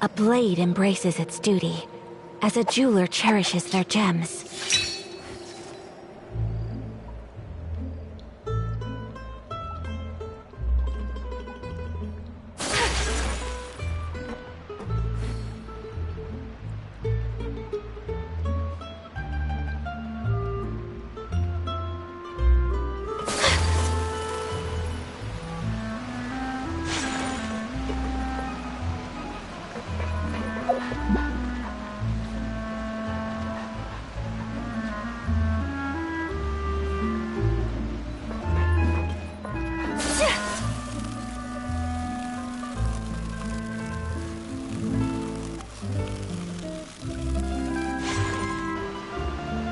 A blade embraces its duty, as a jeweler cherishes their gems.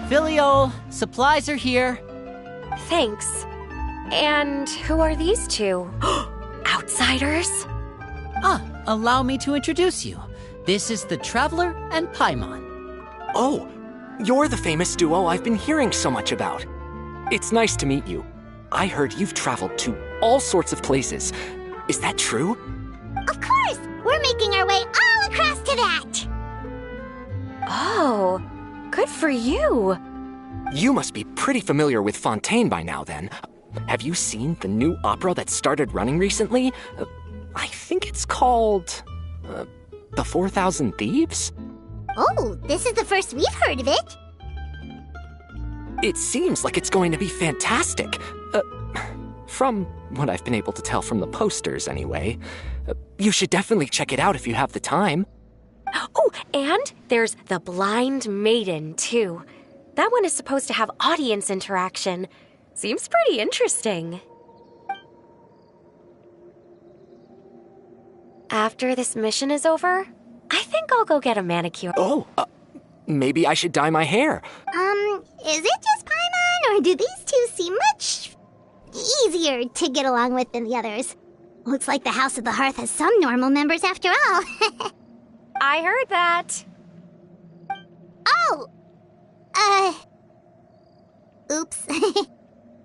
Filiol, supplies are here. Thanks. And who are these two? Outsiders? Allow me to introduce you. This is the Traveler and Paimon. Oh, you're the famous duo I've been hearing so much about. It's nice to meet you. I heard you've traveled to all sorts of places. Is that true? Of course! We're making our way all across Tibet! Oh, good for you. You must be pretty familiar with Fontaine by now, then. Have you seen the new opera that started running recently? I think it's called... The 4,000 Thieves? Oh, this is the first we've heard of it. It seems like it's going to be fantastic. From what I've been able to tell from the posters, anyway. You should definitely check it out if you have the time. Oh, and there's The Blind Maiden, too. That one is supposed to have audience interaction. Seems pretty interesting. After this mission is over, I think I'll go get a manicure. Oh, maybe I should dye my hair. Is it just Paimon, or do these two seem much easier to get along with than the others? Looks like the House of the Hearth has some normal members after all. I heard that. Oh! Oops.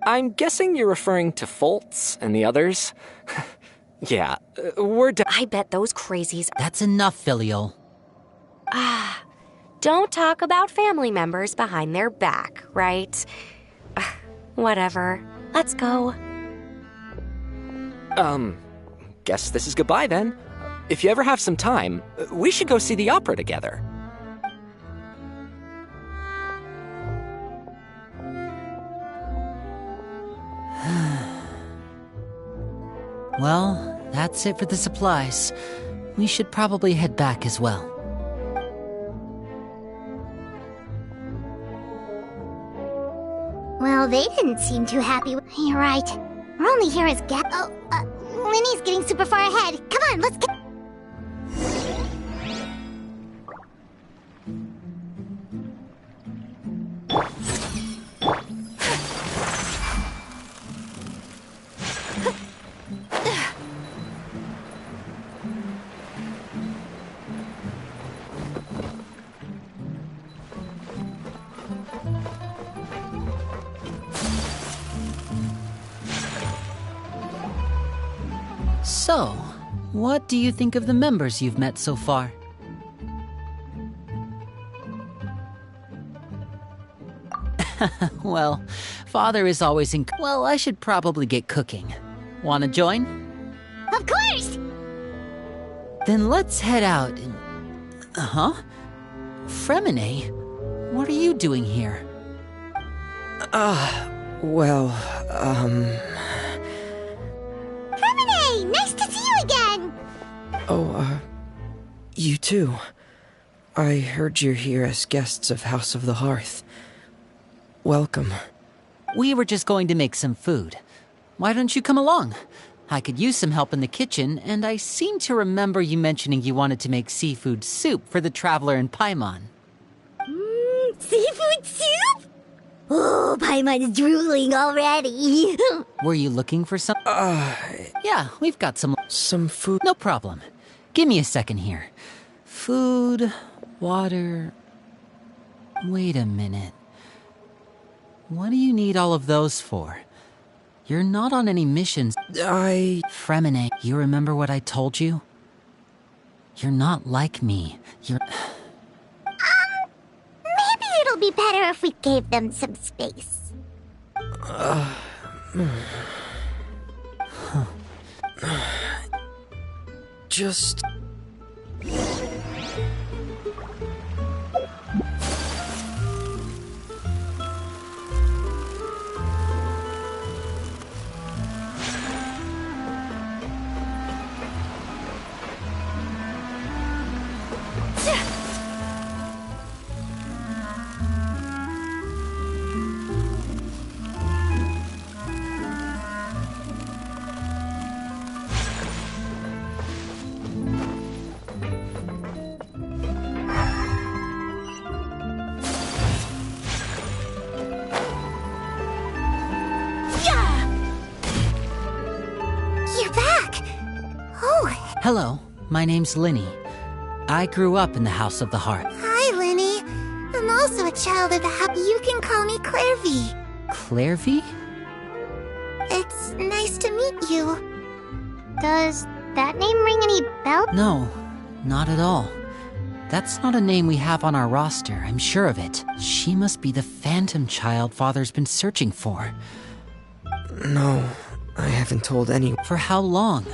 I'm guessing you're referring to Foltz and the others. Yeah, we're done. I bet those crazies... That's enough, Filiol. Don't talk about family members behind their back, right? Whatever. Let's go. Guess this is goodbye then. If you ever have some time, we should go see the opera together. Well, that's it for the supplies. We should probably head back as well. Well, they didn't seem too happy. You're right. We're only here as guests. Oh, Winnie's getting super far ahead. Come on, let's get... So, what do you think of the members you've met so far? Well, Father is always in... Well, I should probably get cooking. Wanna join? Of course! Then let's head out and... Fremine? What are you doing here? Fremine! Nice to see you again! You too. I heard you're here as guests of House of the Hearth. Welcome. We were just going to make some food. Why don't you come along? I could use some help in the kitchen, and I seem to remember you mentioning you wanted to make seafood soup for the Traveler and Paimon. Seafood soup? Oh, Paimon's drooling already. Were you looking for some? Yeah, we've got some... Some food. No problem. Give me a second here. Food, water... Wait a minute. What do you need all of those for? You're not on any missions. Fremine, you remember what I told you? You're not like me. You're... Maybe it'll be better if we gave them some space. Just... You're back! Oh, Hello, my name's Linny. I grew up in the House of the Hearth. hi, Linny. I'm also a child of the happy. You can call me Clairvy. Clairvy? It's nice to meet you. Does that name ring any bells? No, not at all. That's not a name we have on our roster, I'm sure of it. She must be the phantom child Father's been searching for. No, I haven't told anyone. For how long?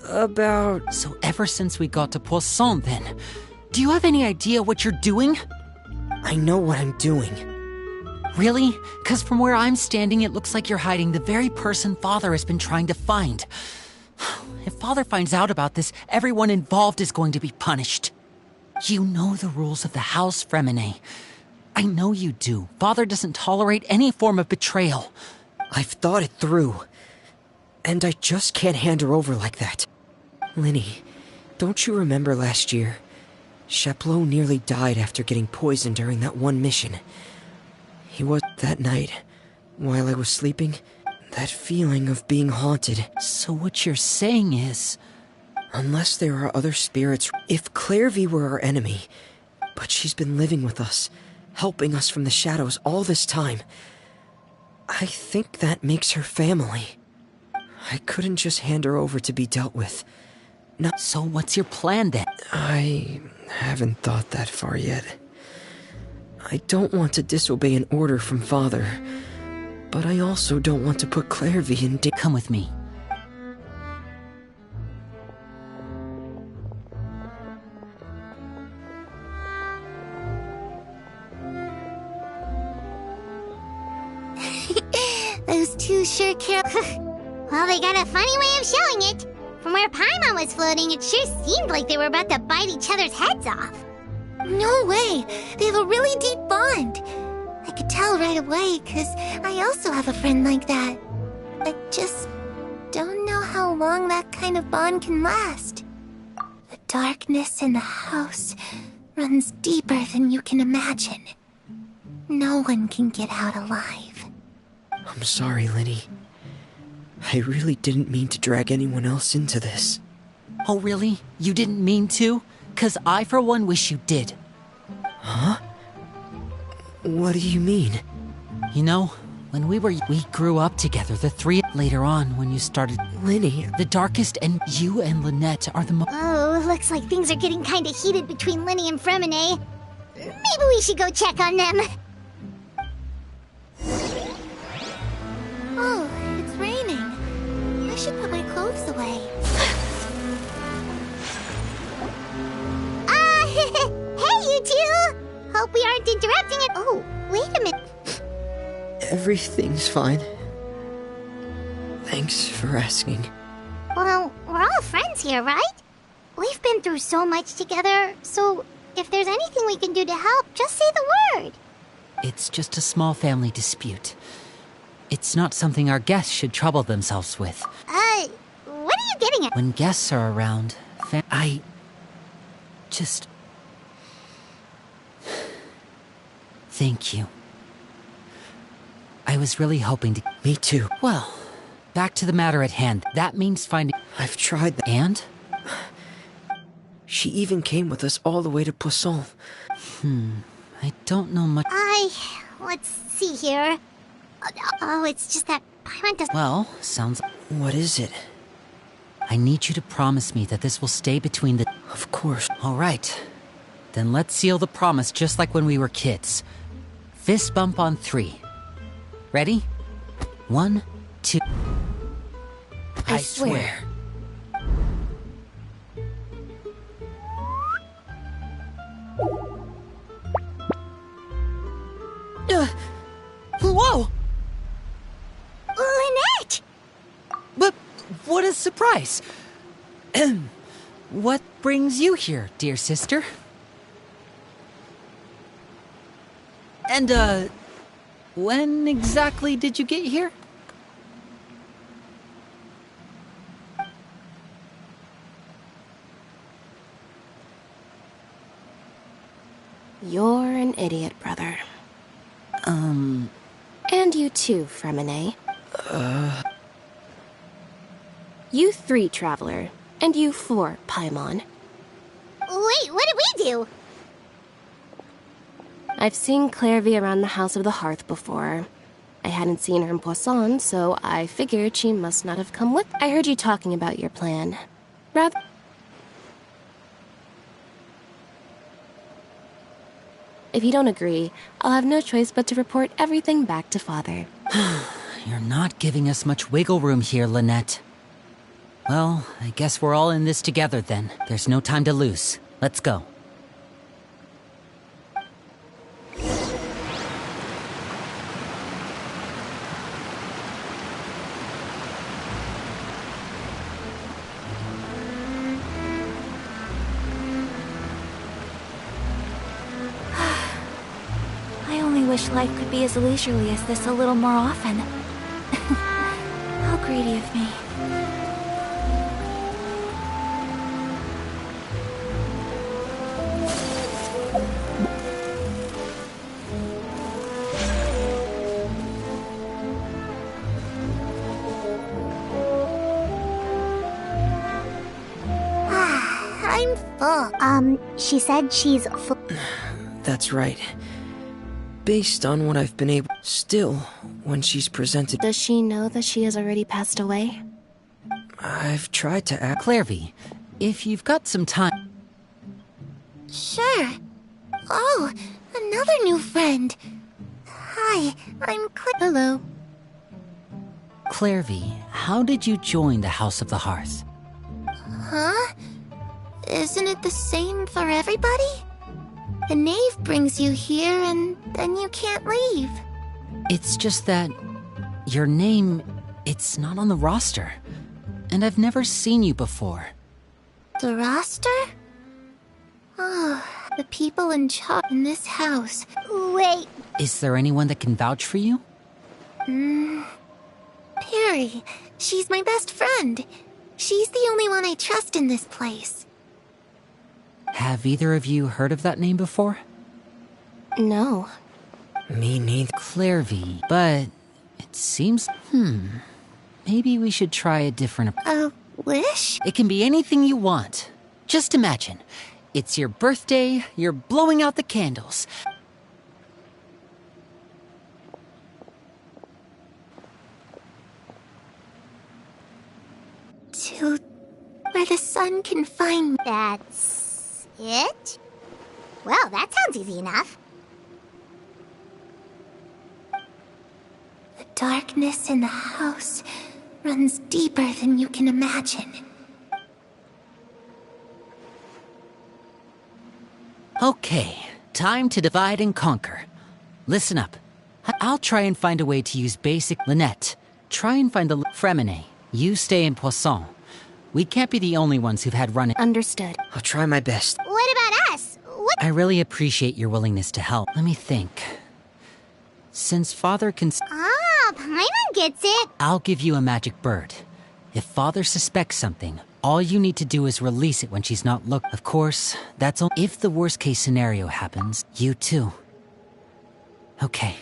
About... So ever since we got to Poisson, then. Do you have any idea what you're doing? I know what I'm doing. Really? Because from where I'm standing, it looks like you're hiding the very person Father has been trying to find. If Father finds out about this, everyone involved is going to be punished. You know the rules of the House, Fremine. I know you do. Father doesn't tolerate any form of betrayal. I've thought it through. And I just can't hand her over like that. Linny, don't you remember last year? Chaplot nearly died after getting poisoned during that one mission. He was... that night, while I was sleeping, that feeling of being haunted. So what you're saying is... Unless there are other spirits... If Clairvy were our enemy, but she's been living with us, helping us from the shadows all this time, I think that makes her family. I couldn't just hand her over to be dealt with. No. So what's your plan then? I haven't thought that far yet. I don't want to disobey an order from Father, but I also don't want to put Clairvy in danger. Come with me. Those two sure care. Well, they got a funny way of showing it. From where Paimon was floating, it sure seemed like they were about to bite each other's heads off. No way! They have a really deep bond. I could tell right away, because I also have a friend like that. I just don't know how long that kind of bond can last. The darkness in the house runs deeper than you can imagine. No one can get out alive. I'm sorry, Linny. I really didn't mean to drag anyone else into this. Oh, really? You didn't mean to? 'Cause I, for one, wish you did. Huh? What do you mean? You know, when we grew up together, the three. Later on, when you started... Linny... The darkest, and you and Lynette are the most... Oh, looks like things are getting kinda heated between Linny and Fremine. Maybe we should go check on them. Oh, it's raining. I should put my clothes away. Hey, you two! Hope we aren't interrupting it. Oh, wait a minute. Everything's fine. Thanks for asking. Well, we're all friends here, right? We've been through so much together, so if there's anything we can do to help, just say the word. It's just a small family dispute. It's not something our guests should trouble themselves with. What are you getting at? When guests are around, I... just... Thank you. I was really hoping to... Me too. Well, back to the matter at hand. That means finding... I've tried that. And? She even came with us all the way to Poisson. I don't know much... Let's see here. Oh, it's just that Paimon doesn't... Well, sounds... What is it? I need you to promise me that this will stay between the... Of course. All right. Then let's seal the promise just like when we were kids. Fist bump on 3. Ready? 1, 2... I swear. Whoa! Lynette! But what a surprise! What brings you here, dear sister? And, when exactly did you get here? You're an idiot, brother. And you too, Fremine. You 3, Traveler. And you 4, Paimon. Wait, what did we do? I've seen Clairvy around the House of the Hearth before. I hadn't seen her in Poisson, so I figured she must not have come with. I heard you talking about your plan. Rather... If you don't agree, I'll have no choice but to report everything back to Father. You're not giving us much wiggle room here, Lynette. Well, I guess we're all in this together then. There's no time to lose. Let's go. I only wish life could be as leisurely as this a little more often. How greedy of me. I'm full. She said she's full. That's right. Based on what I've been able... Still, when she's presented... Does she know that she has already passed away? I've tried to act... Clairvy, if you've got some time... Sure. Oh, another new friend. Hi, I'm Hello. Clairvy, how did you join the House of the Hearth? Huh? Isn't it the same for everybody? The knave brings you here and then you can't leave. It's just that... your name... it's not on the roster. And I've never seen you before. The roster? Oh, the people in charge in this house. Wait. Is there anyone that can vouch for you? Perry. She's my best friend. She's the only one I trust in this place. Have either of you heard of that name before? No. Me neither. Clairvy, but it seems... maybe we should try a different... A wish? It can be anything you want. Just imagine. It's your birthday, you're blowing out the candles. To where the sun can find me. That's it? Well, that sounds easy enough. The darkness in the house runs deeper than you can imagine. Okay, time to divide and conquer. Listen up. I'll try and find a way to use basic... Lynette, try and find the... Fremine, you stay in Poisson. We can't be the only ones who've had run-in... Understood. I'll try my best. What about us? What? I really appreciate your willingness to help. Let me think. Since Father can... Ah, Paimon gets it. I'll give you a magic bird. If Father suspects something, all you need to do is release it when she's not look. Of course, that's all. If the worst case scenario happens, you too. Okay.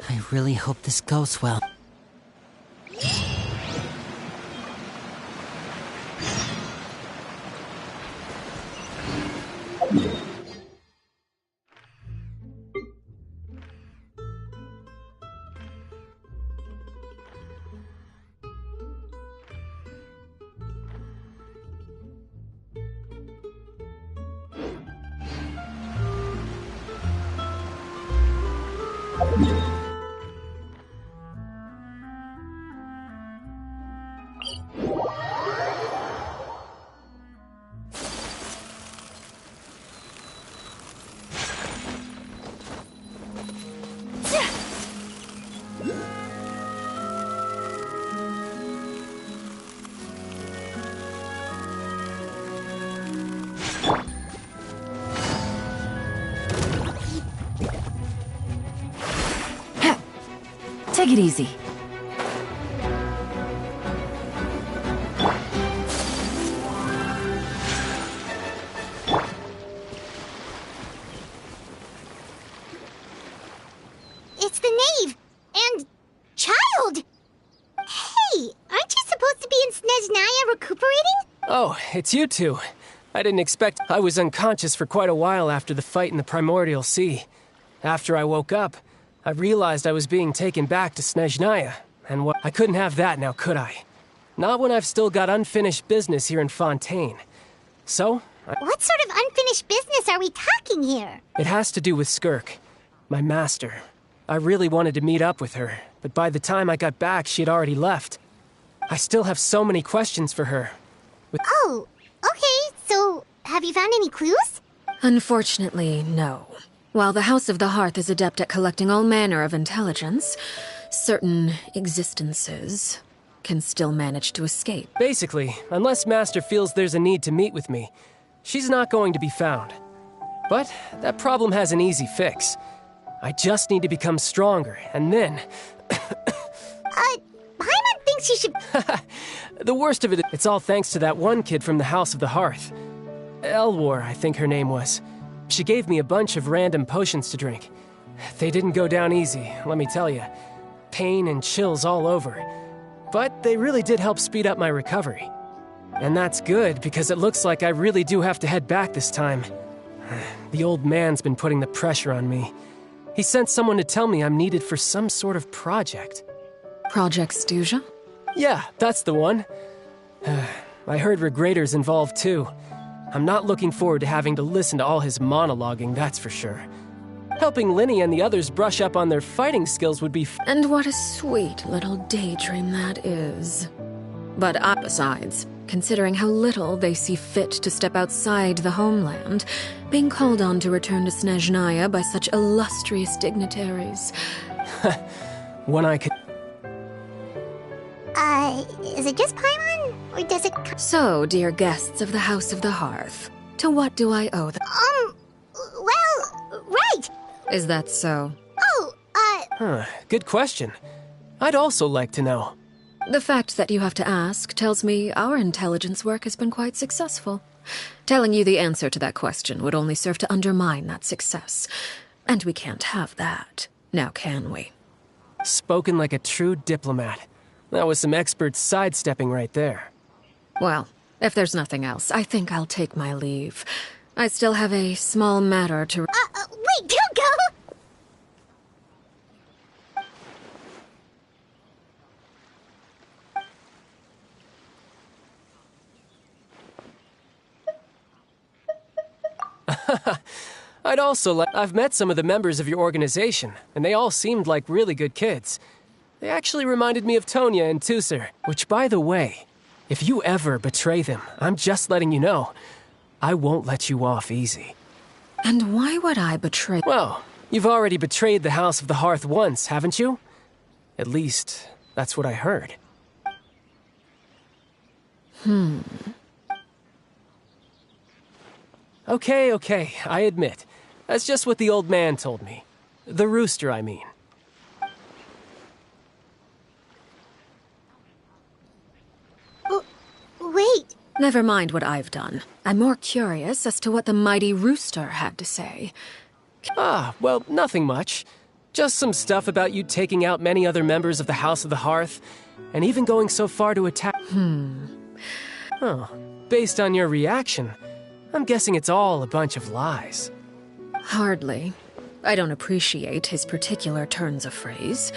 I really hope this goes well. Take it easy. It's the knave! And... child! Hey, aren't you supposed to be in Snezhnaya recuperating? Oh, it's you two. I didn't expect... I was unconscious for quite a while after the fight in the Primordial Sea. After I woke up, I realized I was being taken back to Snezhnaya, and I couldn't have that now, could I? Not when I've still got unfinished business here in Fontaine. So, What sort of unfinished business are we talking here? it has to do with Skirk, my master. I really wanted to meet up with her, but by the time I got back, she had already left. I still have so many questions for her. Oh, okay, so have you found any clues? Unfortunately, no. While the House of the Hearth is adept at collecting all manner of intelligence, certain existences can still manage to escape. Basically, unless Master feels there's a need to meet with me, she's not going to be found. But that problem has an easy fix. I just need to become stronger, and then... Paimon thinks you should... The worst of it, it's all thanks to that one kid from the House of the Hearth. Elwar, I think her name was. She gave me a bunch of random potions to drink. They didn't go down easy, let me tell you. Pain and chills all over. But they really did help speed up my recovery. And that's good, because it looks like I really do have to head back this time. The old man's been putting the pressure on me. He sent someone to tell me I'm needed for some sort of project. Project Stuja? Yeah, that's the one. I heard Regrader's involved too. I'm not looking forward to having to listen to all his monologuing, that's for sure. Helping Lyney and the others brush up on their fighting skills would be And what a sweet little daydream that is. But besides, considering how little they see fit to step outside the homeland, being called on to return to Snezhnaya by such illustrious dignitaries. when I could... Is it just Paimon? Or does it... So, dear guests of the House of the Hearth, to what do I owe the... well, right! Is that so? Oh, Good question. I'd also like to know. The fact that you have to ask tells me our intelligence work has been quite successful. Telling you the answer to that question would only serve to undermine that success. And we can't have that, now can we? Spoken like a true diplomat. That was some expert sidestepping right there. Well, if there's nothing else, I think I'll take my leave. I still have a small matter to... wait, don't go! I'd also like... I've met some of the members of your organization, and they all seemed like really good kids. They actually reminded me of Tonya and Tusser, which, by the way, if you ever betray them, I'm just letting you know, I won't let you off easy. And why would I betray... Well, you've already betrayed the House of the Hearth once, haven't you? At least, that's what I heard. Okay, I admit. That's just what the old man told me. The rooster, I mean. Wait, Never mind what I've done. I'm more curious as to what the mighty rooster had to say. Well, nothing much. Just some stuff about you taking out many other members of the House of the Hearth, and even going so far to attack... Oh, based on your reaction, I'm guessing it's all a bunch of lies. Hardly. I don't appreciate his particular turns of phrase,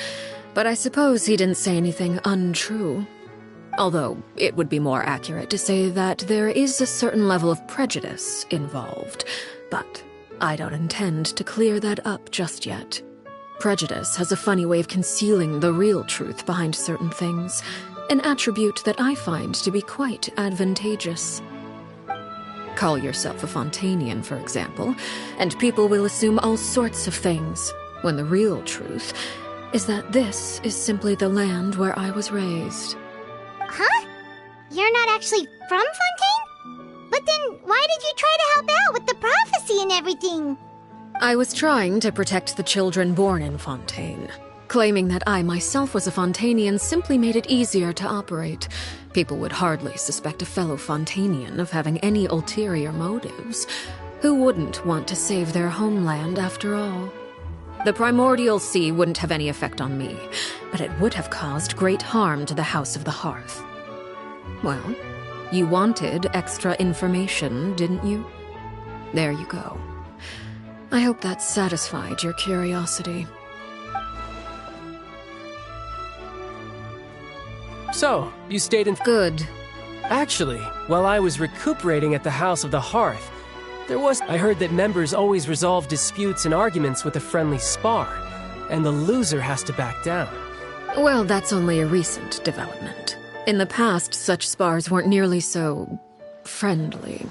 but I suppose he didn't say anything untrue. Although, it would be more accurate to say that there is a certain level of prejudice involved, but I don't intend to clear that up just yet. Prejudice has a funny way of concealing the real truth behind certain things, an attribute that I find to be quite advantageous. Call yourself a Fontanian, for example, and people will assume all sorts of things, when the real truth is that this is simply the land where I was raised. Huh? You're not actually from Fontaine? But then why did you try to help out with the prophecy and everything? I was trying to protect the children born in Fontaine. Claiming that I myself was a Fontanian simply made it easier to operate. People would hardly suspect a fellow Fontanian of having any ulterior motives. Who wouldn't want to save their homeland after all? The primordial sea wouldn't have any effect on me, but it would have caused great harm to the House of the Hearth. Well, you wanted extra information, didn't you? There you go. I hope that satisfied your curiosity. So, you stayed in... Good. Actually, while I was recuperating at the House of the Hearth, I heard that members always resolve disputes and arguments with a friendly spar, and the loser has to back down. Well, that's only a recent development. In the past, such spars weren't nearly so... friendly.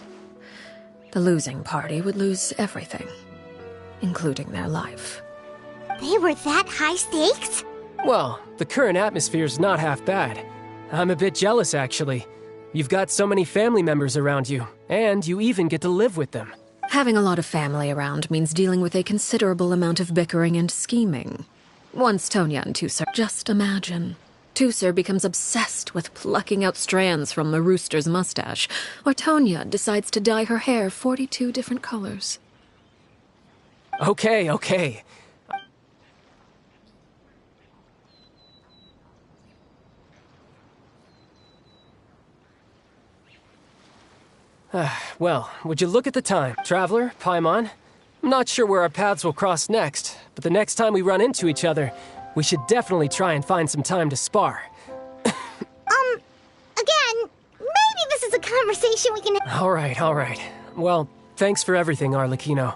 The losing party would lose everything, including their life. They were that high stakes? Well, the current atmosphere's not half bad. I'm a bit jealous, actually. You've got so many family members around you, and you even get to live with them. Having a lot of family around means dealing with a considerable amount of bickering and scheming. Once Tonya and Tusar, just imagine. Tusar becomes obsessed with plucking out strands from the rooster's mustache, or Tonya decides to dye her hair 42 different colors. Okay. Well, would you look at the time? Traveler, Paimon? I'm not sure where our paths will cross next, but the next time we run into each other, we should definitely try and find some time to spar. Again, maybe this is a conversation we can... All right. Well, thanks for everything, Arlecchino.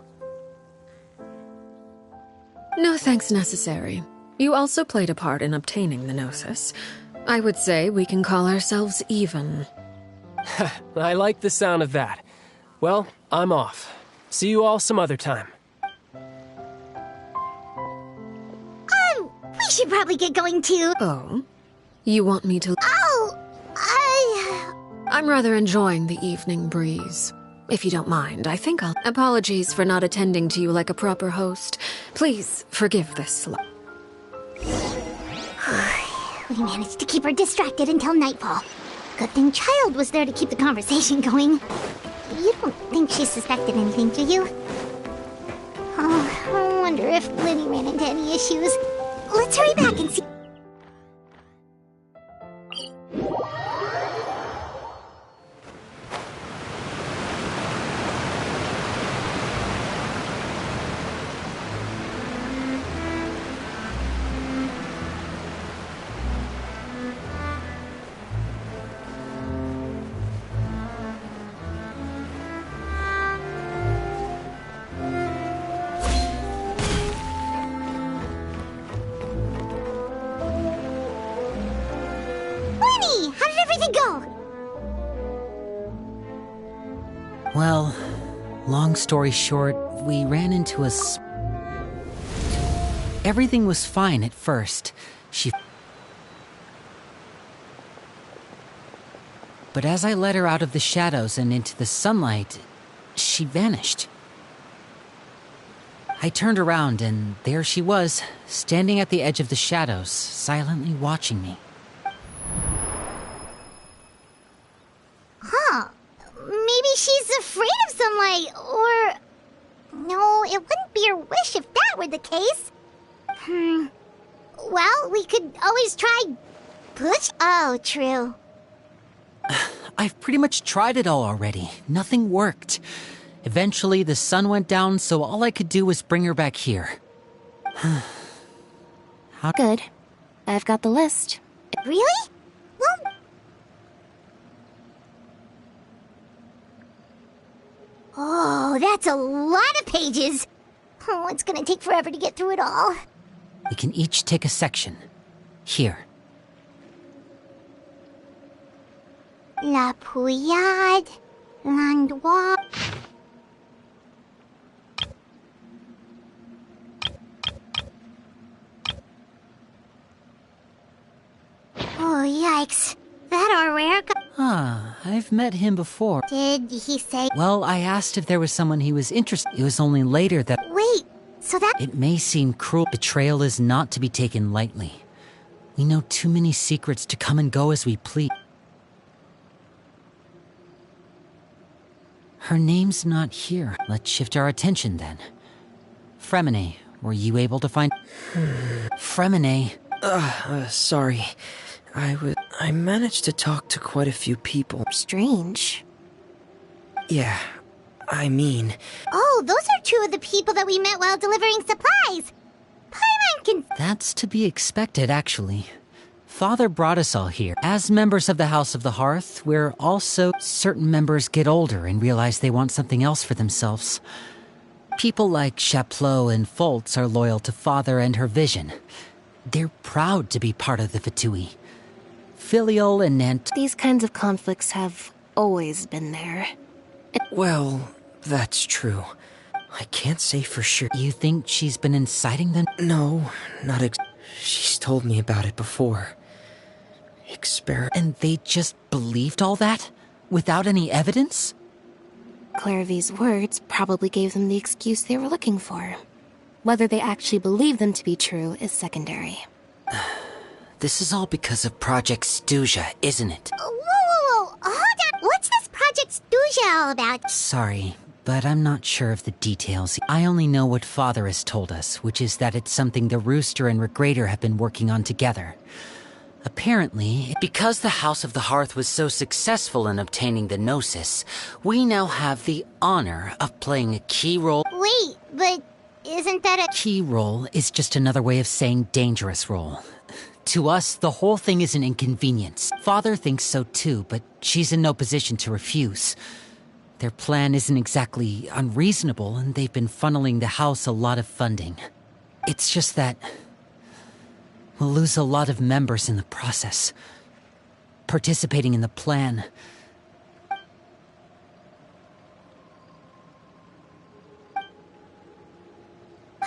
No thanks necessary. You also played a part in obtaining the Gnosis. I would say we can call ourselves even. I like the sound of that. Well, I'm off. See you all some other time. We should probably get going too. Oh? You want me to... I'm rather enjoying the evening breeze. If you don't mind, I think I'll... Apologies for not attending to you like a proper host. Please forgive this We managed to keep her distracted until nightfall. Good thing Child was there to keep the conversation going. You don't think she suspected anything, do you? Oh, I wonder if Liddy ran into any issues. Let's hurry back and see... Well, long story short, we ran into a... Everything was fine at first. But as I led her out of the shadows and into the sunlight, she vanished. I turned around and there she was, standing at the edge of the shadows, silently watching me. Maybe she's afraid of sunlight, or... No, it wouldn't be her wish if that were the case. Well, we could always try... push? Oh, true. I've pretty much tried it all already. Nothing worked. Eventually, the sun went down, so all I could do was bring her back here. Good. I've got the list. Really? Well... Oh, that's a lot of pages. Oh, it's gonna take forever to get through it all. We can each take a section. Here. La Pouillade, Landois. Oh, yikes. That our rare guy. Ah, I've met him before. Did he say... Well, I asked if there was someone he was interested. It was only later that... Wait, so that... It may seem cruel. Betrayal is not to be taken lightly. We know too many secrets to come and go as we please. Her name's not here. Let's shift our attention then. Fremine, were you able to find... Fremine... Sorry. I managed to talk to quite a few people. Strange. Yeah, I mean... Oh, those are two of the people that we met while delivering supplies. Paimon can... That's to be expected, actually. Father brought us all here. As members of the House of the Hearth, we're also... Certain members get older and realize they want something else for themselves. People like Chaplot and Foltz are loyal to Father and her vision. They're proud to be part of the Fatui. Filial and Nant... These kinds of conflicts have always been there. Well, that's true. I can't say for sure. You think she's been inciting them? No, not she's told me about it before. And they just believed all that? Without any evidence? Clairvy's words probably gave them the excuse they were looking for. Whether they actually believe them to be true is secondary. This is all because of Project Stuja, isn't it? Whoa, hold on. What's this Project Stuja all about? Sorry, but I'm not sure of the details. I only know what Father has told us, which is that it's something the Rooster and Regrader have been working on together. Apparently, because the House of the Hearth was so successful in obtaining the Gnosis, we now have the honor of playing a key role. Wait, but isn't that a... Key role is just another way of saying dangerous role. To us, the whole thing is an inconvenience. Father thinks so too, but she's in no position to refuse. Their plan isn't exactly unreasonable, and they've been funneling the house a lot of funding. It's just that... we'll lose a lot of members in the process. Participating in the plan...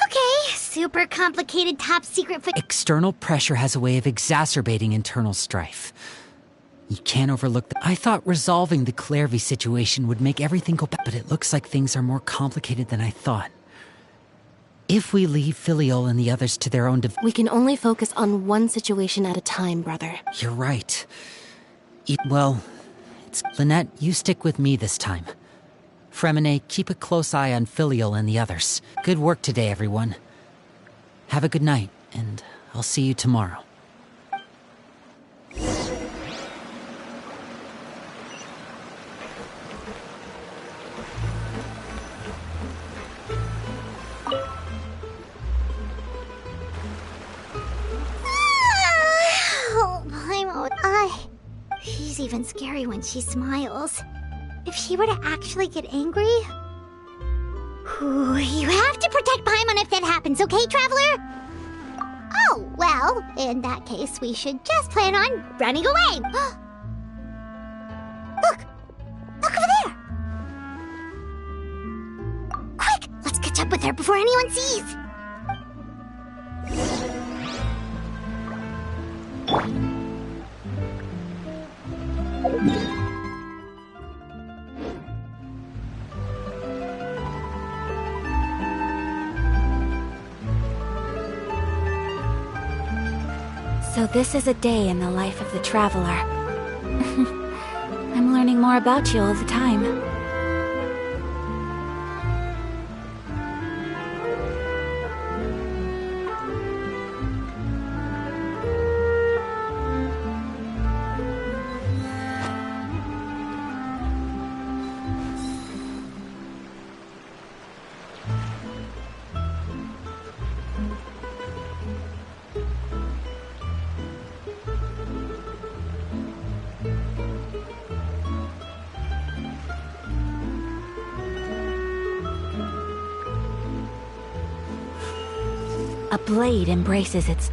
Okay, super complicated top secret... External pressure has a way of exacerbating internal strife. You can't overlook that. I thought resolving the Clairvy situation would make everything go back, but it looks like things are more complicated than I thought. If we leave Filial and the others to their own we can only focus on one situation at a time, brother. You're right. Lynette, you stick with me this time. Fremine, keep a close eye on Filial and the others. Good work today, everyone. Have a good night, and I'll see you tomorrow. Oh, Paimon. She's even scary when she smiles. If she were to actually get angry... you have to protect Paimon if that happens, okay, Traveler? Oh, well, in that case, we should just plan on running away. Look! Look over there! Quick! Let's catch up with her before anyone sees! So this is a day in the life of the Traveler. I'm learning more about you all the time. A blade embraces its